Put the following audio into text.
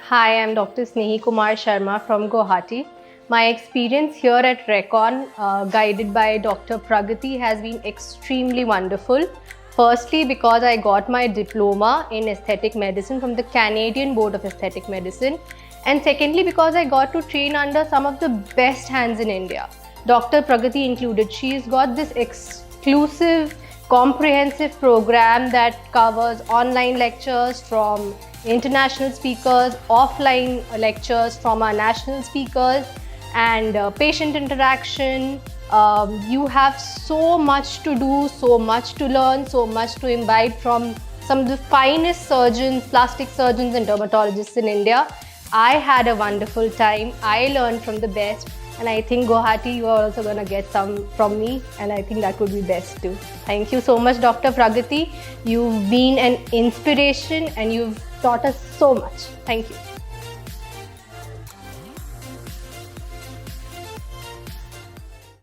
Hi, I'm Dr. Snehi Kumar Sharma from Guwahati. My experience here at Recon, guided by Dr. Pragati, has been extremely wonderful. Firstly, because I got my diploma in aesthetic medicine from the Canadian Board of Aesthetic Medicine. And secondly, because I got to train under some of the best hands in India. Dr. Pragati included. She's got this exclusive, comprehensive program that covers online lectures from international speakers, offline lectures from our national speakers, and patient interaction. You have so much to do, so much to learn, so much to imbibe from some of the finest surgeons, plastic surgeons and dermatologists in India. I had a wonderful time. I learned from the best, and I think Guwahati, you are also going to get some from me, and I think that would be best too. Thank you so much, Dr. Pragati. You've been an inspiration and you've taught us so much. Thank you.